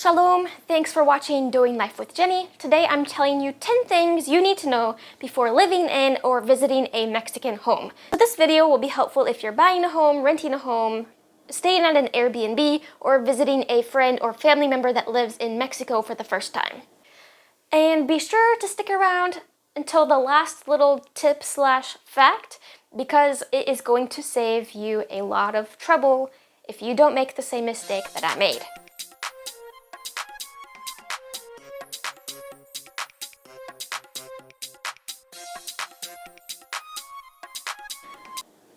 Shalom, thanks for watching Doing Life with Jenny. Today I'm telling you 10 things you need to know before living in or visiting a Mexican home. So this video will be helpful if you're buying a home, renting a home, staying at an Airbnb, or visiting a friend or family member that lives in Mexico for the first time. And be sure to stick around until the last little tip/fact because it is going to save you a lot of trouble if you don't make the same mistake that I made.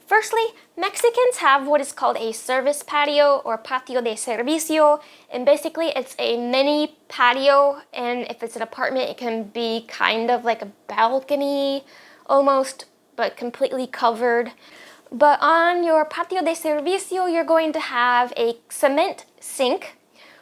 Firstly, Mexicans have what is called a service patio or patio de servicio, and basically it's a mini patio, and if it's an apartment it can be kind of like a balcony almost, but completely covered. But on your patio de servicio you're going to have a cement sink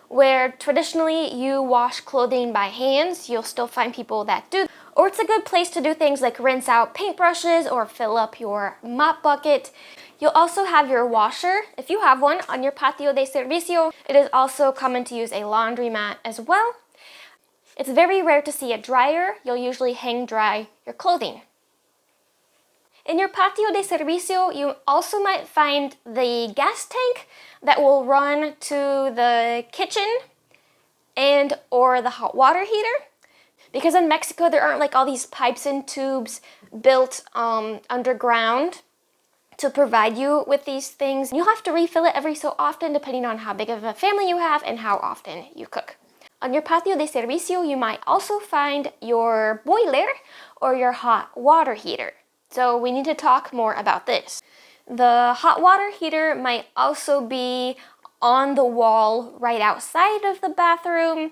where traditionally you wash clothing by hands. You'll still find people that do. Or it's a good place to do things like rinse out paintbrushes or fill up your mop bucket. You'll also have your washer, if you have one, on your patio de servicio. It is also common to use a laundromat as well. It's very rare to see a dryer. You'll usually hang dry your clothing. In your patio de servicio, you also might find the gas tank that will run to the kitchen and or the hot water heater. Because in Mexico, there aren't like all these pipes and tubes built underground to provide you with these things. You'll have to refill it every so often depending on how big of a family you have and how often you cook. On your patio de servicio, you might also find your boiler or your hot water heater. So we need to talk more about this. The hot water heater might also be on the wall right outside of the bathroom.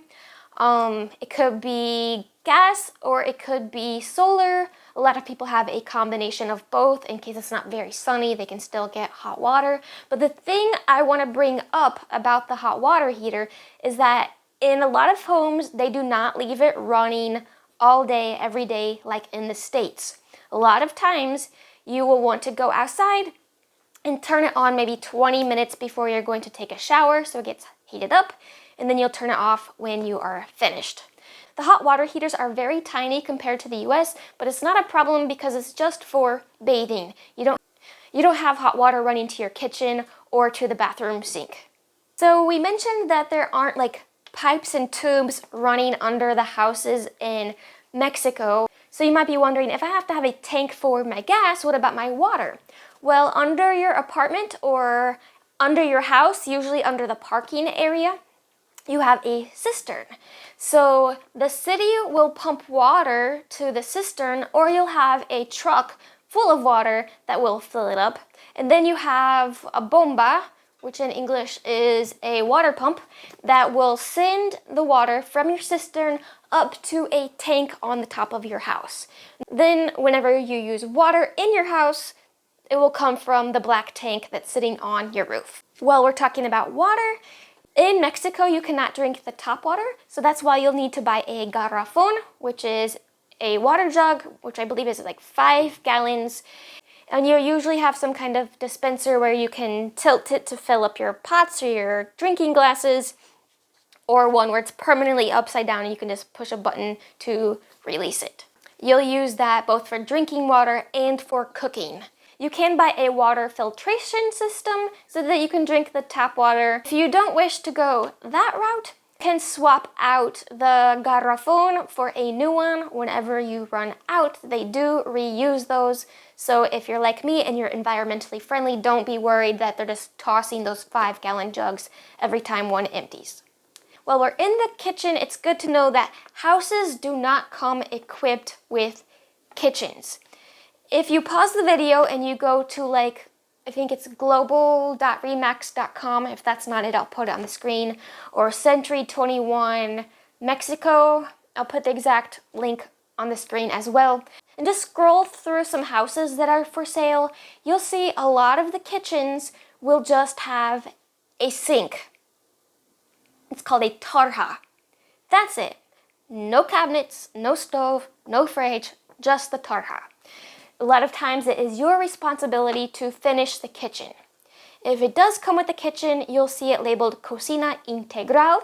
It could be gas or it could be solar. A lot of people have a combination of both. In case it's not very sunny, they can still get hot water. But the thing I want to bring up about the hot water heater is that in a lot of homes, they do not leave it running all day, every day, like in the States. A lot of times, you will want to go outside and turn it on maybe 20 minutes before you're going to take a shower so it gets heated up, and then you'll turn it off when you are finished. The hot water heaters are very tiny compared to the US, but it's not a problem because it's just for bathing. You don't have hot water running to your kitchen or to the bathroom sink. So we mentioned that there aren't like pipes and tubes running under the houses in Mexico. So you might be wondering, if I have to have a tank for my gas, what about my water? Well, under your apartment or under your house, usually under the parking area, you have a cistern. So the city will pump water to the cistern, or you'll have a truck full of water that will fill it up. And then you have a bomba, which in English is a water pump, that will send the water from your cistern up to a tank on the top of your house. Then whenever you use water in your house, it will come from the black tank that's sitting on your roof. While we're talking about water, in Mexico you cannot drink the tap water, so that's why you'll need to buy a garrafon, which is a water jug, which I believe is like 5 gallons. And you usually have some kind of dispenser where you can tilt it to fill up your pots or your drinking glasses, or one where it's permanently upside down and you can just push a button to release it. You'll use that both for drinking water and for cooking. You can buy a water filtration system so that you can drink the tap water. If you don't wish to go that route, you can swap out the garrafon for a new one whenever you run out. They do reuse those. So if you're like me and you're environmentally friendly, don't be worried that they're just tossing those 5-gallon jugs every time one empties. While we're in the kitchen, it's good to know that houses do not come equipped with kitchens. If you pause the video and you go to I think it's global.remax.com, if that's not it, I'll put it on the screen, or Century 21 Mexico, I'll put the exact link on the screen as well. And just scroll through some houses that are for sale. You'll see a lot of the kitchens will just have a sink. It's called a tarja. That's it. No cabinets, no stove, no fridge, just the tarja. A lot of times it is your responsibility to finish the kitchen. If it does come with the kitchen, you'll see it labeled Cocina Integral.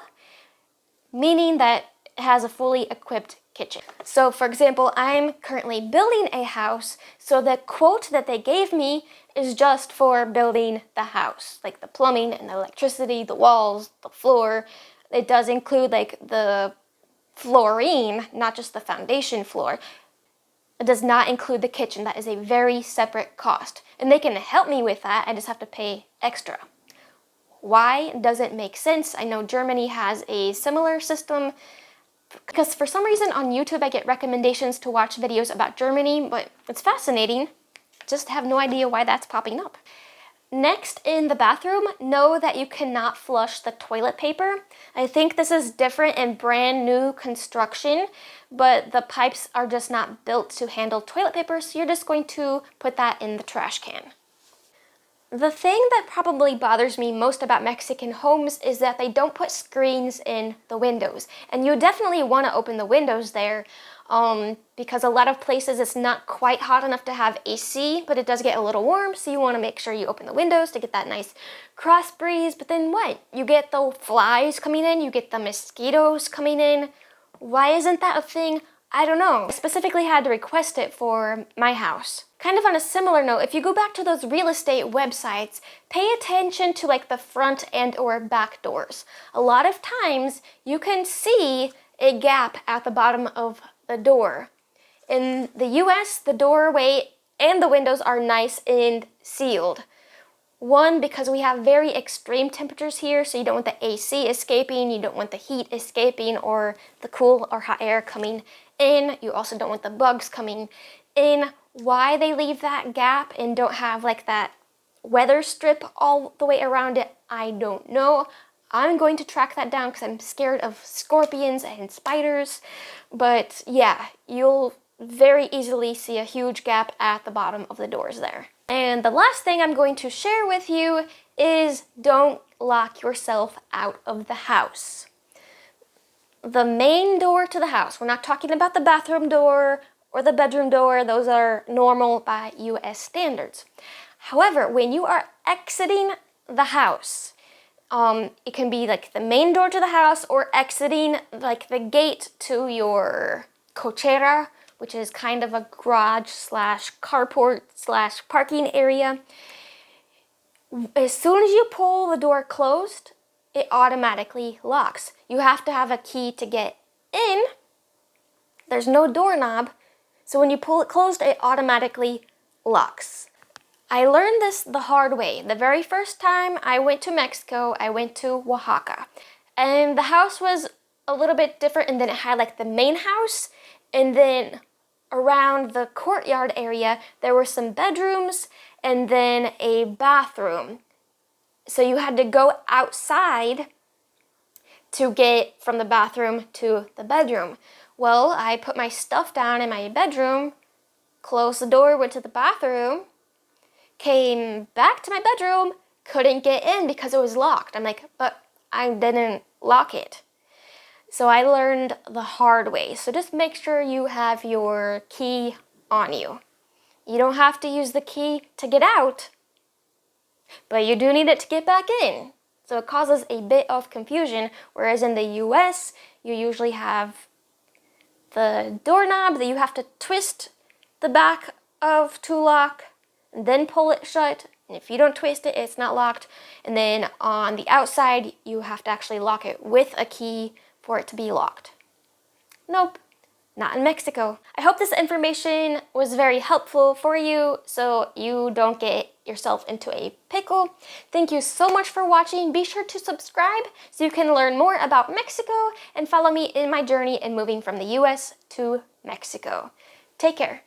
meaning that it has a fully equipped kitchen. So for example, I'm currently building a house, so the quote that they gave me is just for building the house, like the plumbing and the electricity, the walls, the floor. It does include like the flooring, not just the foundation floor. It does not include the kitchen. That is a very separate cost. And they can help me with that. I just have to pay extra. Why doesn't make sense? I know Germany has a similar system, because for some reason on YouTube I get recommendations to watch videos about Germany, but it's fascinating. Just have no idea why that's popping up. Next, in the bathroom, know that you cannot flush the toilet paper. I think this is different in brand new construction, but the pipes are just not built to handle toilet paper, so you're just going to put that in the trash can. The thing that probably bothers me most about Mexican homes is that they don't put screens in the windows. And you definitely want to open the windows there, because a lot of places it's not quite hot enough to have AC, but it does get a little warm, so you want to make sure you open the windows to get that nice cross breeze. But then what? You get the flies coming in, you get the mosquitoes coming in. Why isn't that a thing? I don't know. I specifically had to request it for my house. Kind of on a similar note, if you go back to those real estate websites, pay attention to like the front and or back doors. A lot of times you can see a gap at the bottom of the door. In the US, the doorway and the windows are nice and sealed. One, because we have very extreme temperatures here, so you don't want the AC escaping, you don't want the heat escaping or the cool or hot air coming in. You also don't want the bugs coming in. Why they leave that gap and don't have like that weather strip all the way around it, I don't know. I'm going to track that down because I'm scared of scorpions and spiders. But yeah, you'll very easily see a huge gap at the bottom of the doors there. And the last thing I'm going to share with you is don't lock yourself out of the house. The main door to the house, we're not talking about the bathroom door or the bedroom door, those are normal by US standards. However, when you are exiting the house, it can be like the main door to the house or exiting like the gate to your cochera, which is kind of a garage slash carport slash parking area. As soon as you pull the door closed, it automatically locks. You have to have a key to get in. There's no doorknob, so when you pull it closed, it automatically locks. I learned this the hard way. The very first time I went to Mexico, I went to Oaxaca. And the house was a little bit different, and then it had like the main house, and then around the courtyard area, there were some bedrooms and then a bathroom. So you had to go outside to get from the bathroom to the bedroom. Well, I put my stuff down in my bedroom, closed the door, went to the bathroom, came back to my bedroom, couldn't get in because it was locked. I'm like, but I didn't lock it. So I learned the hard way. So just make sure you have your key on you. You don't have to use the key to get out, but you do need it to get back in. So it causes a bit of confusion, whereas in the US, you usually have the doorknob that you have to twist the back of to lock, and then pull it shut. And if you don't twist it, it's not locked. And then on the outside, you have to actually lock it with a key for it to be locked. Nope, not in Mexico. I hope this information was very helpful for you so you don't get yourself into a pickle. Thank you so much for watching. Be sure to subscribe so you can learn more about Mexico and follow me in my journey in moving from the US to Mexico. Take care.